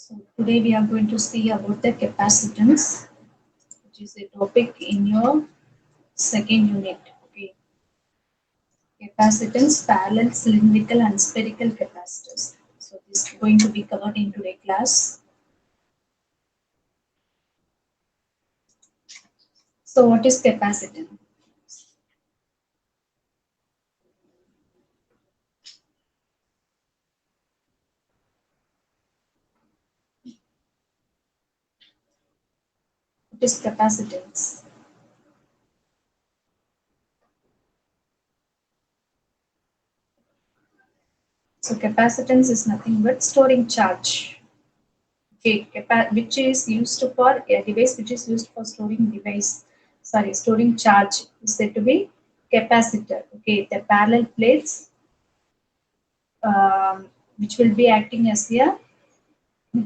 So today we are going to see about the capacitance, which is a topic in your second unit. Okay, capacitance, parallel, cylindrical, and spherical capacitors. So this is going to be covered in today's class. So what is capacitance? What is capacitance? So capacitance is nothing but storing charge. Okay, which is used for a device which is used for storing charge is said to be capacitor. Okay, the parallel plates which will be acting as a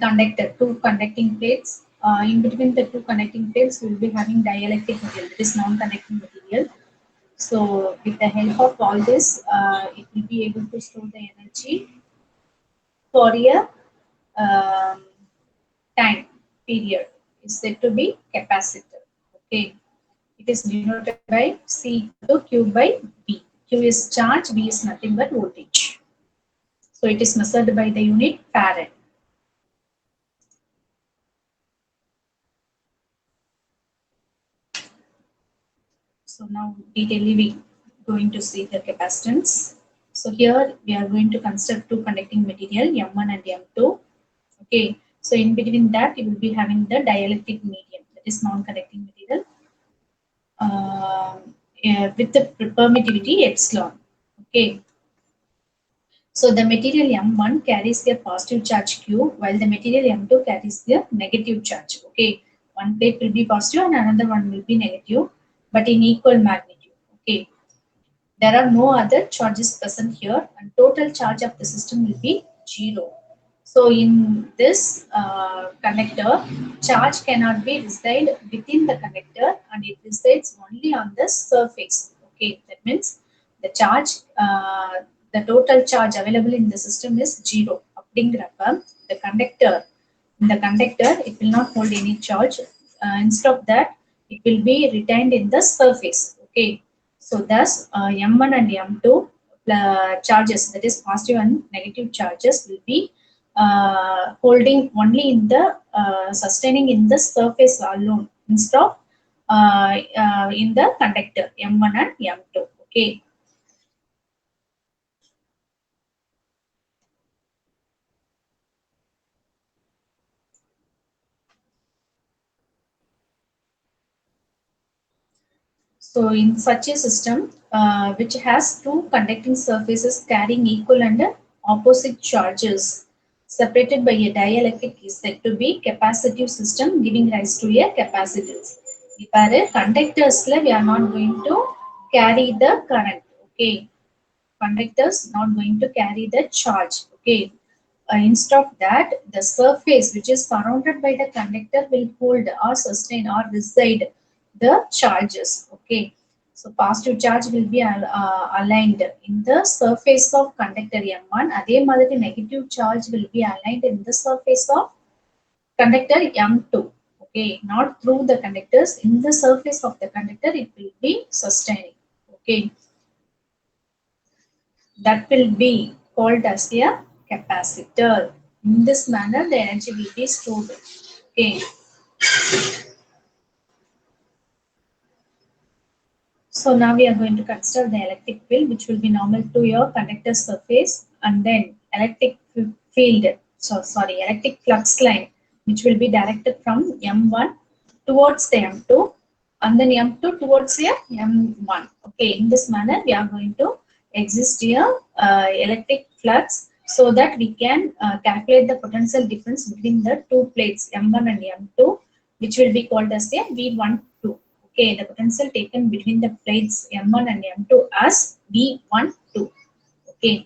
conductor, two conducting plates. In between the two connecting plates, we will be having dielectric material, that is non-conducting material. So, with the help of all this, it will be able to store the energy for a um, time period. Is said to be capacitor. Okay, it is denoted by C equal to Q by B. Q is charge, B is nothing but voltage. So, it is measured by the unit farad. So now detailedly we going to see the capacitance. So here we are going to construct two conducting material M1 and M2. Okay. So in between that you will be having the dielectric medium, that is non-conducting material with the permittivity epsilon. Okay. So the material M1 carries the positive charge Q while the material M2 carries the negative charge. Okay. One plate will be positive and another one will be negative, but in equal magnitude. Okay. There are no other charges present here and total charge of the system will be 0. So in this connector, charge cannot be reside within the connector and it resides only on the surface. Okay, that means the charge, the total charge available in the system is 0. அப்படிங்கிறப்ப the conductor, in the conductor, it will not hold any charge. Instead of that, it will be retained in the surface. Okay, so thus M1 and M2 charges, that is positive and negative charges, will be holding only in the sustaining in the surface alone instead of in the conductor M1 and M2. Okay. So in such a system which has two conducting surfaces carrying equal and opposite charges separated by a dielectric is said to be capacitive system giving rise to a capacitance. இப்போ conductorsல we are not going to carry the current. Okay, conductors not going to carry the charge. Okay, instead of that, the surface which is surrounded by the conductor will hold or sustain or reside the charges. Okay, so positive charge will be aligned in the surface of conductor M1. அதே மாதிரி negative charge will be aligned in the surface of conductor M2. Okay, not through the conductors, in the surface of the conductor it will be sustaining. Okay, that will be called as a capacitor. In this manner, the energy will be stored. Okay. So now we are going to consider the electric field, which will be normal to your conductor surface, and then electric field. So sorry, electric flux line, which will be directed from M1 towards the M2, and then M2 towards the M1. Okay, in this manner, we are going to exist here electric flux so that we can calculate the potential difference between the two plates M1 and M2, which will be called as the V12. Okay, the potential taken between the plates M1 and M2 as V12. Okay,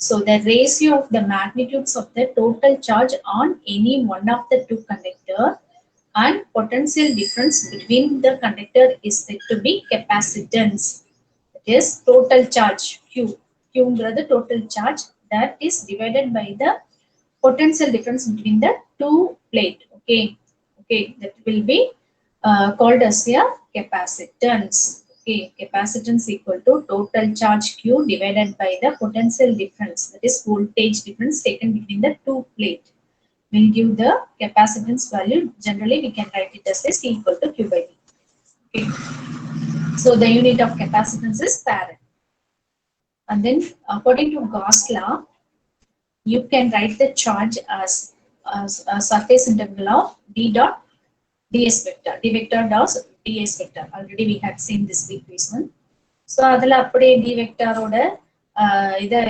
so the ratio of the magnitudes of the total charge on any one of the two conductor and potential difference between the conductor is said to be capacitance. That is total charge Q. Q the total charge that is divided by the potential difference between the two plate. Okay, okay, that will be called as a capacitance. Okay, capacitance equal to total charge q divided by the potential difference, that is voltage difference taken between the two plate, will give the capacitance value. Generally we can write it as C equal to q by v. Okay, so the unit of capacitance is farad. And then according to Gauss law, you can write the charge as a surface integral of d dot ds vector, d vector dot ds vector. Already we had seen this equation. So adala appade d vector oda இதை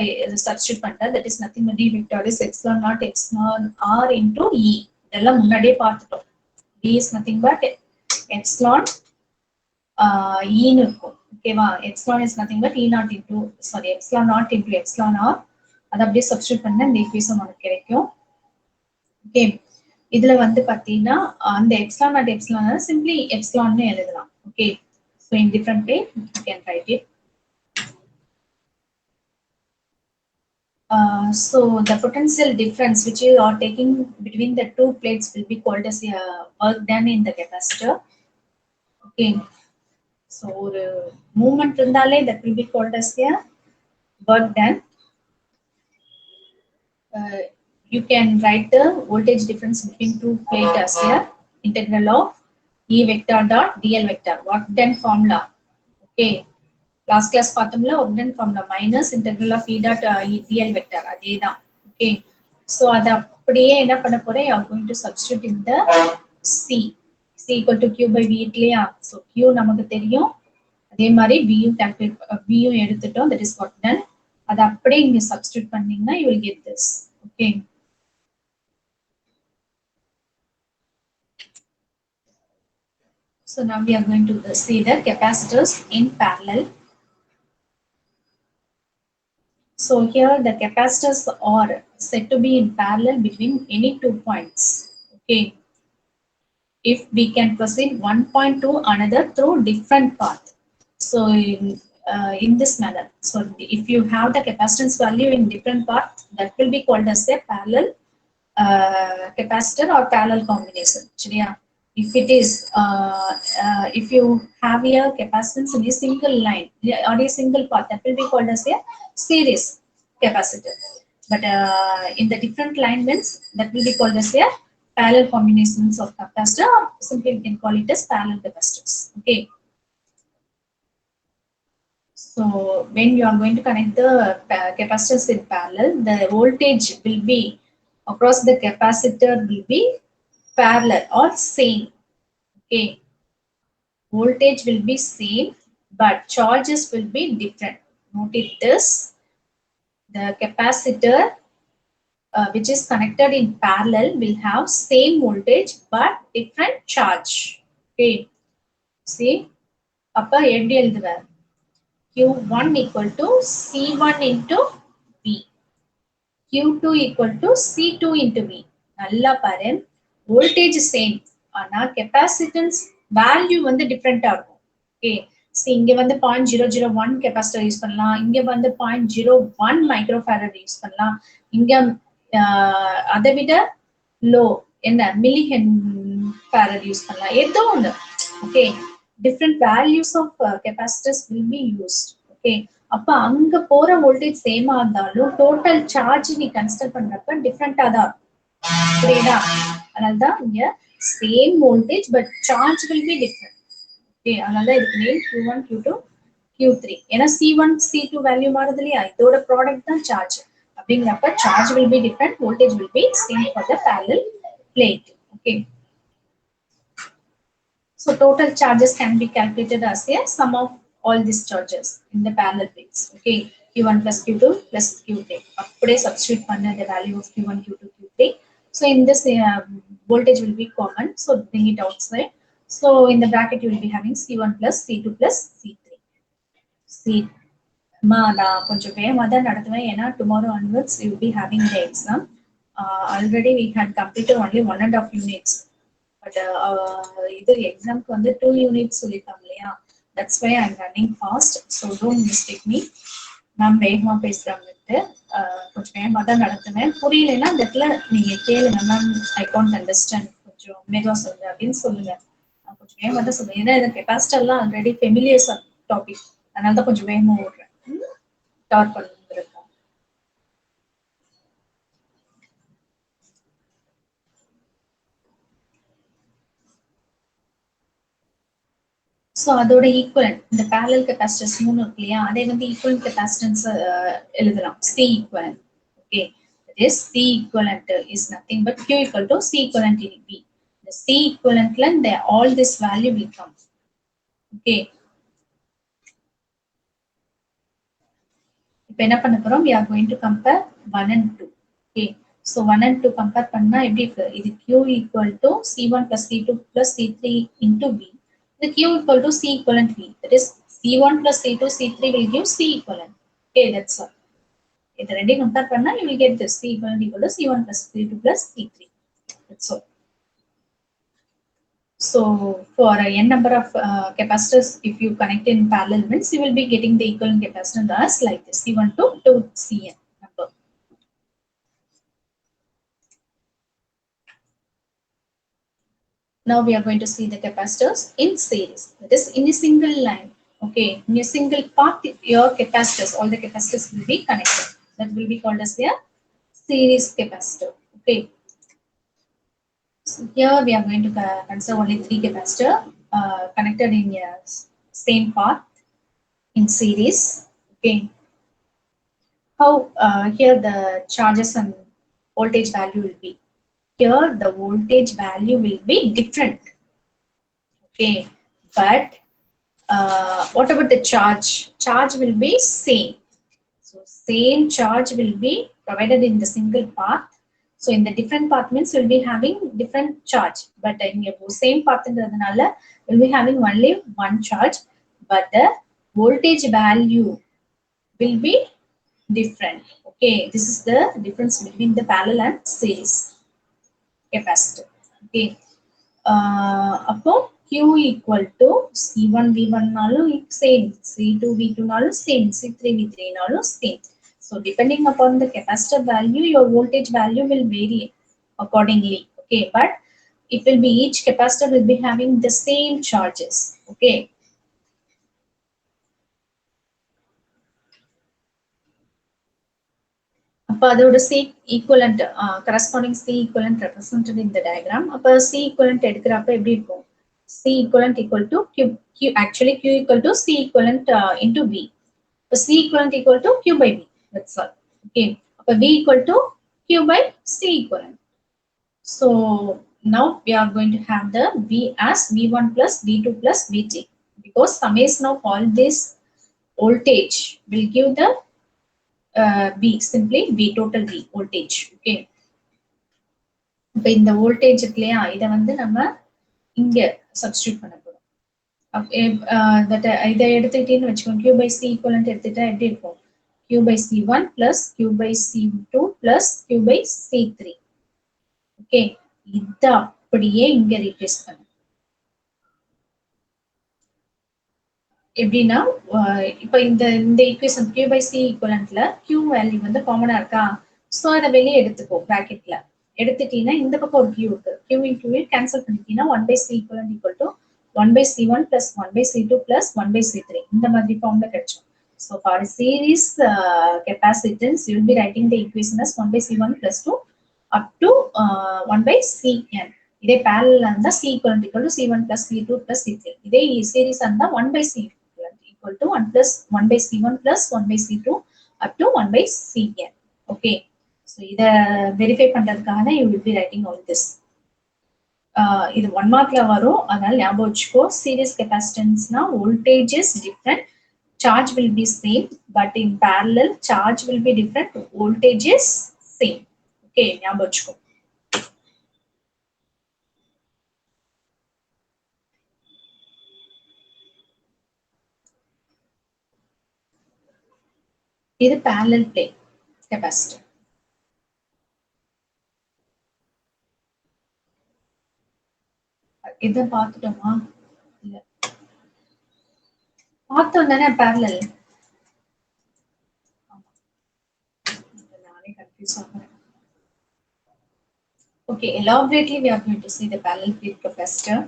substitute பண்ணிட்டா, that is nothing but d vector is epsilon naught epsilon r into e. இதெல்லாம் முன்னாடியே பார்த்துட்டோம். d is nothing but epsilon e ன்னு இருக்கும். ஓகேவா, epsilon is nothing but e naught into epsilon naught into epsilon r. அதை அப்படியே substitute பண்ணா இந்த equation நமக்கு கிடைக்கும். ஓகே, இதுல வந்து பாத்தீங்கன்னா அந்த epsilon naught epsilon r simply epsilon ன்னு எழுதலாம். Okay, so in different way you can write it. So the potential difference which you are taking between the two plates will be called as a work done in the capacitor. Okay, so movement இருந்தாலே that will be called as a work done. You can write the voltage difference between two plates as a integral of E vector dot dl vector, work done formula. Okay, last class பார்த்தோம்ல work done formula minus integral of E dot dl vector, அதேதான். Okay, so அதை அப்படியே என்ன பண்ண போறேன், you are going to substitute in the C equal to q by v இல்லையா. so q நமக்கு தெரியும், அதே மாதிரி v யும் calculate v யும் எடுத்துட்டோம், that is work done. அதை அப்படியே இங்க substitute பண்ணீங்கன்னா you will get this. Okay, so now we are going to see the capacitors in parallel. So here the capacitors are said to be in parallel between any 2 points. Okay, if we can proceed one point to another through different path. So in this manner, so if you have the capacitance value in different paths, that will be called as a parallel capacitor or parallel combination. Yeah. If it is if you have a capacitance in a single line or a single path, that will be called as a series capacitor. But in the different line means that will be called as a parallel combinations of capacitor, or simply we can call it as parallel capacitors. Okay, so when you are going to connect the capacitors in parallel, the voltage will be across the capacitor will be parallel or same. Okay, voltage will be same but charges will be different. Note this, the capacitor which is connected in parallel will have same voltage but different charge. Okay, see, அப்ப எப்படி எழுதுவேன், q1 equal to c1 into v, q2 equal to c2 into v. நல்லா பாரு, voltage same ஆனா capacitance value வந்து different ஆகும். Okay, see, இங்க வந்து 0.001 capacitor யூஸ் பண்ணலாம், இங்க வந்து 0.01 microfarad யூஸ் பண்ணலாம், இங்க அதை விட low என்ன millifarad யூஸ் பண்ணலாம், ஏதோ ஒன்று. Okay, different values of capacitors will be used. Okay, அப்ப அங்க போற வோல்டேஜ் சேமா இருந்தாலும் டோட்டல் சார்ஜ் நீ கன்சிடர் பண்றப்ப டிஃபரெண்டா தான் இருக்கும். புரியுதா, அதனாலதான் இங்க same voltage but charge will be different. Okay, அதனாலதான் இதுக்கு நேம் q1 q2 q3. ஏன்னா c1 c2 வேல்யூ மாறுது இல்லையா, இதோட ப்ராடக்ட் தான் சார்ஜ். அப்படிங்கிறப்ப charge will be different, voltage will be same for the parallel plate. Okay, so total charges can be calculated as a sum of all these charges in the parallel plates. Okay, q1 plus q2 plus q3. அப்படியே substitute பண்ண the value of q1 q2 q3. So in this voltage will be common, so bring it outside. So in the bracket you will be having c1 plus c2 plus c3. See, நான் கொஞ்சம் வேகமாக தான் நடத்துவேன், ஏன்னா tomorrow onwards you will be having the exam. Already we had completed only 1.5 units. But இது எக்ஸாம்க்கு வந்து 2 units சொல்லிருக்காங்க இல்லையா, that's why I'm running fast, so don't mistake me. Ma'am வேகமா பேசுறாங்கன்ட்டு கொஞ்சம் வேகமா தான் நடத்துனேன். புரியலைன்னா அந்த இடத்துல நீங்க கேளுங்க மேம், ஐ கான்ட் அண்டர்ஸ்டாண்ட், கொஞ்சம் மெதுவா சொல்லுங்க அப்படின்னு சொல்லுங்க. நான் கொஞ்சம் வேகமா தான் சொல்லுவேன். ஏன்னா இந்த கெப்பாசிட்டர்லாம் ஆல்ரெடி ஃபெமிலியர் டாபிக், அதனால தான் கொஞ்சம் வேகமா ஓடுறேன். ஸ்டார்ட் பண்ணுங்கிறது. ஸோ அதோட ஈக்குவலன்ட் இந்த parallel capacitors 3 இருக்கு இல்லையா, அதை வந்து ஈக்குவலன்ட் கெப்பாசிட்டன்ஸ் எழுதலாம். C equivalent. Okay, that is C equivalent is nothing but Q equal to C equivalent in V. The C equivalent ல இந்த all this value will come. Okay, இப்போ என்ன பண்ண போறோம், we are going to compare 1 and 2. Okay, so 1 and 2 compare பண்ணா எப்படி இருக்கு, இது Q equal to C1 plus C2 plus C3 into V. The Q equal to C equivalent V. That is C1 plus C2 C3 will give C equivalent. Okay, that's all. இது ரெண்டையும் compare பண்ணா you will get this C equivalent equal to C1 plus C2 plus C3. That's all. So for n number of capacitors, if you connect in parallel means you will be getting the equivalent capacitance as like this, C1 to Cn number. Now we are going to see the capacitors in series. That is in a single line. Okay, in a single path, your capacitors, all the capacitors will be connected. That will be called as a series capacitor. Okay. So here we are going to consider only 3 capacitors connected in a same path in series. Okay. How here the charges and voltage value will be. Here the voltage value will be different. Okay, but what about the charge? Charge will be same. So same charge will be provided in the single path. So in the different path means we'll be having different charge. But in the same path we'll be having only one charge. But the voltage value will be different. Okay, this is the difference between the parallel and series capacitor. Okay. அப்போ Q equal to C1 V1 நாலும் same, C2 V2 நாலும் same, C3 V3 நாலும் same. So depending upon the capacitor value, your voltage value will vary accordingly. Okay, but it will be each capacitor will be having the same charges. Okay. அப்போ அதோட C equivalent corresponding C equivalent represented in the diagram. அப்போ C equivalent எடுக்கிறப்ப எப்படி இருக்கும், C equivalent equal to Q actually Q equal to C equivalent into V. So C equivalent equal to Q by V. That's all. Okay. அப்போ V equal to Q by C equivalent. So now we are going to have the V as V1 plus V2 plus Vt, because summation of all this voltage will give the V, simply V total V voltage. Okay. இப்போ இந்த voltage இல்லையா, இதை வந்து நம்ம இங்க substitute பண்ண போறோம். இதை எடுத்துக்கிட்டேன்னு வச்சுக்கோங்க, Q by C equivalent எடுத்துட்டா எப்படி இருக்கும், Q by C1 plus Q by C2 plus Q by C3. Okay, இதை அப்படியே இங்க ரீப்ளேஸ் பண்ண. எப்படின்னா இப்போ இந்த இந்த equation Q by C equivalentல Q value வந்து காமனா இருக்கா, ஸோ அதை வெளியே எடுத்துக்கோ பிராக்கெட்ல. எடுத்துட்டீங்கன்னா இந்த பக்கம் ஒரு Q இருக்கு, Q into V கேன்சல் பண்ணிட்டீங்கன்னா 1 by C equivalent equal to 1 by C1 plus 1 by C2 plus 1 by C3 இந்த மாதிரி ஃபார்ம்ல கிடைக்கும். So for a series capacitance, you will be writing the equation as 1 by C1 plus 2 up to 1 by Cn. இதே parallel இருந்தா C equivalent equal to C1 plus C2 plus C3. இதே series இருந்தா 1 by C equal to 1 plus 1 by C1 plus 1 by C2 up to 1 by Cn. Okay. So இதை verify பண்றதுக்காக you will be writing all this. இது 1 மார்க்ல வரும், அதனால ஞாபகம் வச்சுக்கோ. Series கெபாசிட்டன்ஸ்னா voltage is different, charge will be same, but in parallel charge will be different, voltage is same. Okay, ஞாபகம் வச்சுக்கோ. இது parallel plate capacitor. இதை பார்த்துட்டோமா, இல்ல பார்த்தோம் தானே parallel. Okay, elaborately we are going to see the parallel plate capacitor.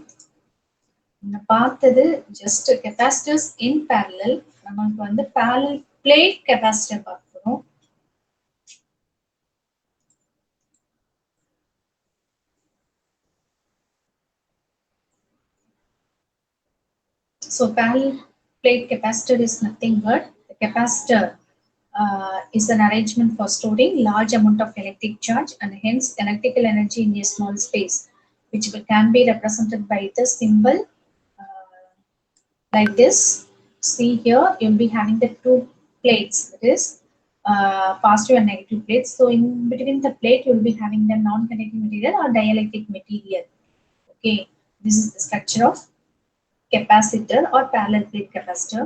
பார்த்தது just capacitors in parallel. நமக்கு வந்து parallel plate capacitor பார்க்கிறோம். So parallel plate capacitor is nothing but the capacitor is an arrangement for storing large amount of electric charge and hence electrical energy in a small space, which can be represented by the symbol like this. See here, you'll be having the two plates, that is positive and negative plates. So in between the plate, you'll be having the non-conducting material or dielectric material. Okay, this is the structure of capacitor or parallel plate capacitor.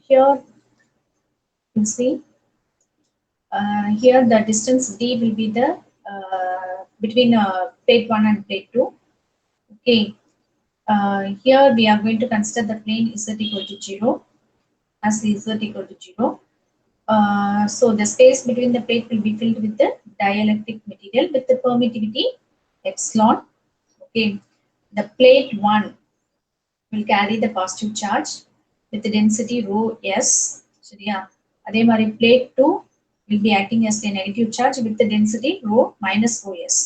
Here you see, here the distance d will be the between plate 1 and plate 2. Okay, here we are going to consider the plane z equal to 0 as z equal to 0. So the space between the plate will be filled with the dielectric material with the permittivity epsilon. Okay, the plate 1 will carry the positive charge with the density rho s. சரியா, அதே மாதிரி plate 2 will be acting as a negative charge with the density rho minus OS.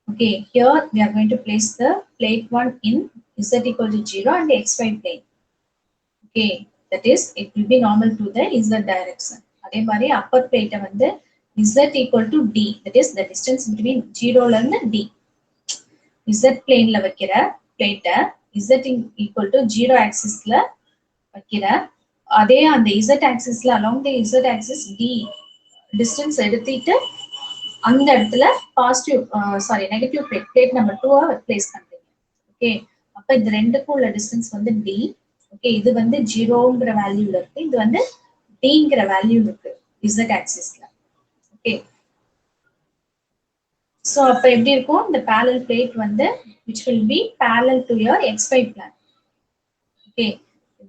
Okay, here we are going to place the plate 1 in z equal to 0 and the xy plane. Okay, that is it will be normal to the z direction. அதே மாதிரி upper plate வந்து z equal to d, that is the distance between 0 ல இருந்து d. z plane ல வைக்கிற plate z equal to 0 axis ல வைக்கிற அதே அந்த z axis ல along the z axis d distance எடுத்துட்டு அந்த இடத்துல positive negative plate number 2 place பண்றீங்க. ஓகே, அப்ப இந்த ரெண்டுக்கும் உள்ள டிஸ்டன்ஸ் வந்து d. ஓகே, இது வந்து 0ங்கற வேல்யூல இருக்கு, இது வந்து dங்கற வேல்யூல இருக்கு z ஆக்சிஸ்ல. ஓகே, சோ அப்ப எப்படி இருக்கும் இந்த parallel plate வந்து which will be parallel to your xy plane. Okay,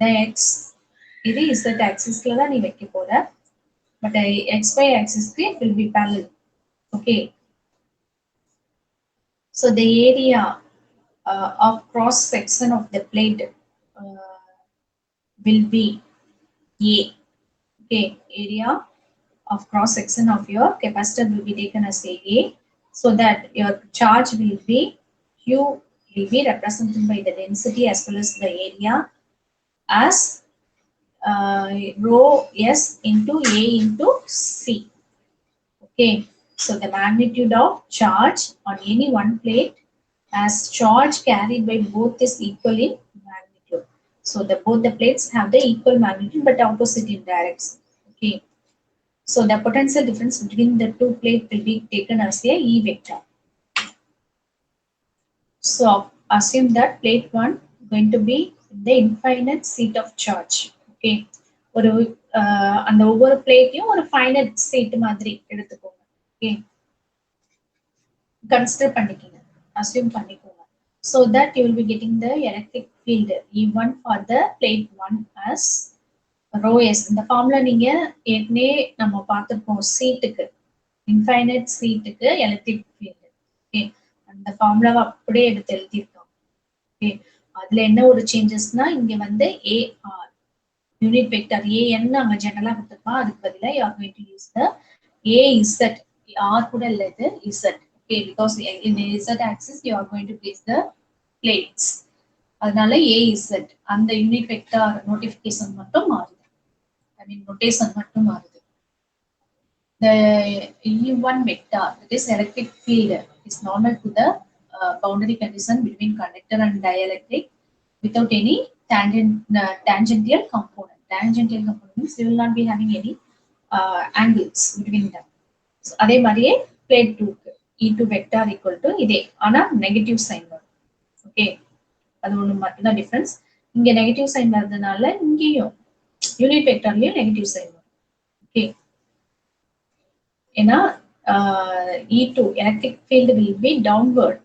the x இது z ஆக்சிஸ்ல தான் நீ வைக்க போற, but xy ஆக்சிஸ்க்கு it will be parallel. Okay, so the area of cross section of the plate will be A. Okay, area of cross section of your capacitor will be taken as A, so that your charge will be Q will be represented by the density as well as the area as rho S into A into C. Okay, so the magnitude of charge on any one plate as charge carried by both is equal in magnitude. So both the plates have the equal magnitude but opposite in direction. Okay, so the potential difference between the two plates will be taken as a E vector. So assume that plate 1 going to be the infinite seat of charge. Okay, ஒரு அந்த ஒவ்வொரு பிளேட்டையும் ஒரு finite seat மாதிரி எடுத்துக்கோங்க. Okay, consider பண்ணிக்கோங்க, assume பண்ணிக்கோங்க. So that you will be getting the electric field E1 for the plate 1 as rho s. இந்த formula நீங்க ஏற்கனவே நம்ம பார்த்திருப்போம் சீட்டுக்கு, இன்ஃபைனைட் சீட்டுக்கு எலக்ட்ரிக் ஃபீல்டு. ஓகே, அந்த ஃபார்முலாவை அப்படியே எடுத்து எழுதியிருக்கோம். ஓகே, அதுல என்ன ஒரு சேஞ்சஸ்னா இங்க வந்து AR யூனிட் வெக்டர் AN நம்ம ஜெனரலா கொடுத்திருப்போம், அதுக்கு பதிலா you are going to use the AZ. R கூட இல்ல, இது Z. Okay, because in the Z axis you are going to place the plates. அதனால AZ அந்த யூனிட் வெக்டர் நோட்டிஃபிகேஷன் மட்டும் மாறுது, I mean notation மட்டும் மாறுது. The E1 vector, that is electric field, is normal to the boundary condition between conductor and dielectric without any tangential component. Tangential component means you will not be having any angles between them. So அதே மாதிரியே plate 2 க்கு E2 vector equal to இதே, ஆனா negative sign வரும். Okay, அது ஒண்ணு மட்டும் தான் டிஃபரன்ஸ். இங்க நெகட்டிவ் சைன் வரதுனால இங்கேயும் யூனிட் வெக்டர்லயும் நெகட்டிவ் சைன் வரும். ஓகே, ஏன்னா E2 electric field will be downward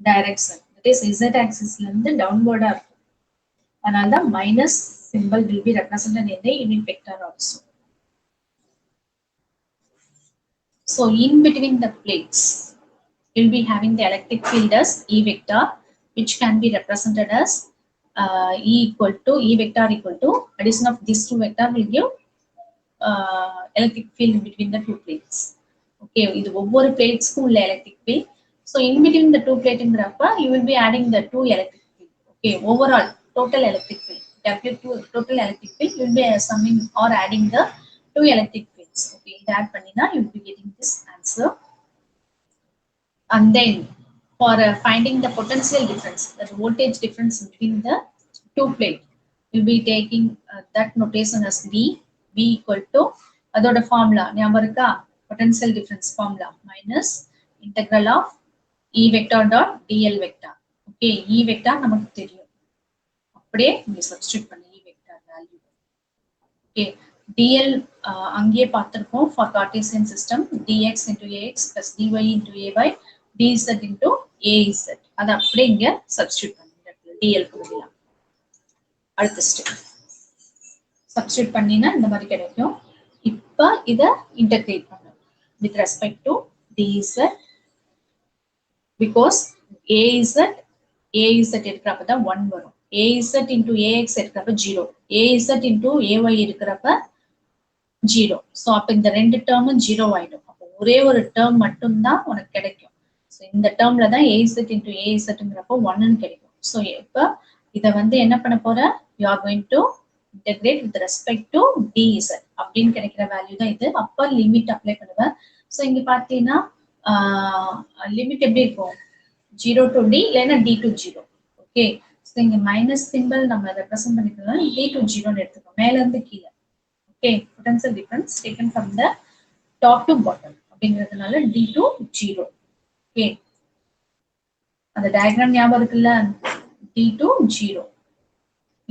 direction, that is Z axisல இருந்து downward-ஆ இருக்கும். அதனால தான் minus symbol will be represented in the unit vector also. So in between the plates, you'll be having the electric field as E vector, which can be represented as E vector equal to addition of these two vector will give electric field between the two plates. Okay, இது ஒவ்வொரு பிளேட்ஸ்க்கும் உள்ள electric field. So in between the two பிளேட்டுங்கிறப்ப you will be adding the two electric field. Okay, overall total electric field, W2 total electric field, you will be summing or adding the two electric fields. Okay, இது add பண்ணினா you will be getting this answer. And then for finding the potential difference, the voltage difference between the two plate, you'll be taking that notation as V equal to அதோட formula ஞாபகம் இருக்கா? Potential difference formula minus integral of E vector dot dl vector. Okay, E vector நமக்கு தெரியும், அப்படியே இங்க substitute பண்ணி E vector value. Okay, dl அங்கேயே பார்த்திருக்கோம் for Cartesian system, dx into ax plus dy into ay dz into az. அது அப்படியே இங்க சப்ஸ்டிட்யூட் பண்ணிட்டு dl கொடுக்கலாம். அடுத்த ஸ்டெப் சப்ஸ்டிட்யூட் பண்ணினா இந்த மாதிரி கிடைக்கும். இப்போ இத இன்டகிரேட் பண்ணணும் with respect to dz, because az எடுக்கிறப்ப தான் 1 வரும். az into ax எடுக்கிறப்ப 0, az into ay எடுக்கிறப்ப 0. ஸோ அப்போ இந்த ரெண்டு டேர்மும் 0 ஆயிடும். அப்போ ஒரே ஒரு டேர்ம் மட்டும்தான் உனக்கு கிடைக்கும். ஸோ இந்த டேர்ம்ல தான் az into azங்கிறப்ப 1ன்னு கிடைக்கும். ஸோ இப்போ இதை வந்து என்ன பண்ண போற, you are going to integrate with respect to dz அப்படின்னு கிடைக்கிற வேல்யூ தான் இது. அப்போ லிமிட் அப்ளை பண்ணுவேன். ஸோ இங்க பார்த்தீங்கன்னா லிமிட் எப்படி இருக்கும், 0 to d இல்லைன்னா d to 0. ஓகே, ஸோ இங்க மைனஸ் சிம்பிள் நம்ம ரெப்ரசென்ட் பண்ணிக்கலாம், d to 0ன்னு எடுத்துக்கோம் மேல இருந்து கீழே. Okay, potential difference taken from the top to bottom அப்படிங்கிறதுனால d to 0. ஓகே, அந்த டயக்ராம் ஞாபகம் இருக்குல்ல, d to 0,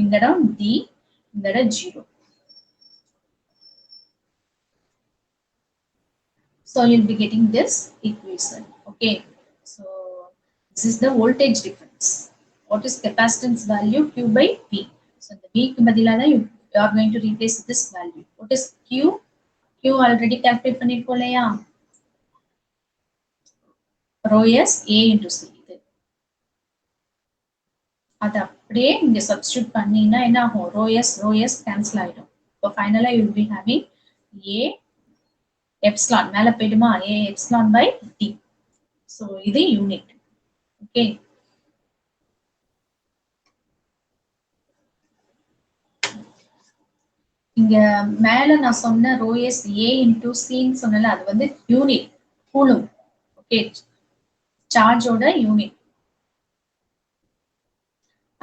இந்த இடம் d, இந்த இடம் 0. So you'll be getting this equation. Okay, so this is the voltage difference. What is capacitance value? Q by P. So the V க்கு பதிலாக you are going to replace this value. What is Q? Q already calculate பண்ணிருக்கோம் இல்லையா, rho s A into C. அது அப்படியே இங்க substitute பண்ணினா என்ன ஆகும், rho s கேன்சல் ஆயிடும். இப்போ ஃபைனலா you will be having A epsilon மேல போயிடுமா, A epsilon by D. So இது யூனிட். ஓகே, இங்க மேல நான் சொன்ன rho s A into C ன்னு சொன்னல, அது வந்து யூனிட் கூலும். ஓகே, சார்ஜோட unit.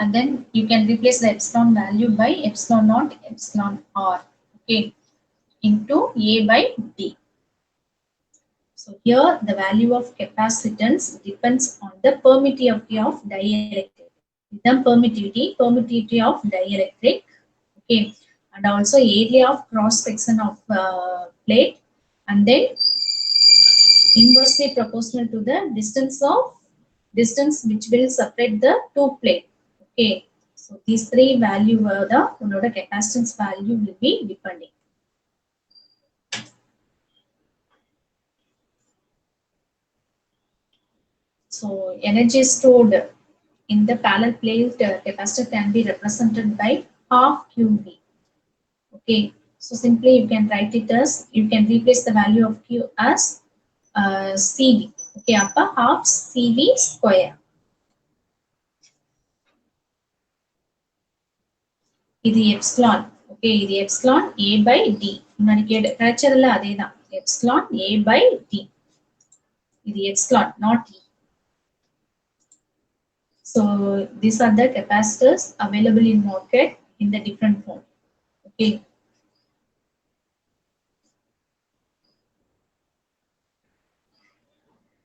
And then you can replace the epsilon value by epsilon naught epsilon r, okay, into A by D. So here the value of capacitance depends on the permittivity of dielectric. The permittivity of dielectric, okay, and also area of cross section of plate, and then inversely proportional to the distance which will separate the two plate. Okay, so these three value were the capacitance value will be depending. So energy stored in the parallel plate capacitor can be represented by half QV. Okay, so simply you can write it as, you can replace the value of Q as CV. Okay, அப்ப half CV square. இது epsilon. Okay, இது epsilon A by D. முன்னாடி கிடைச்சதுல அதேதான், epsilon A by D. இது epsilon, not E. So these are the capacitors available in market in the different form. Okay,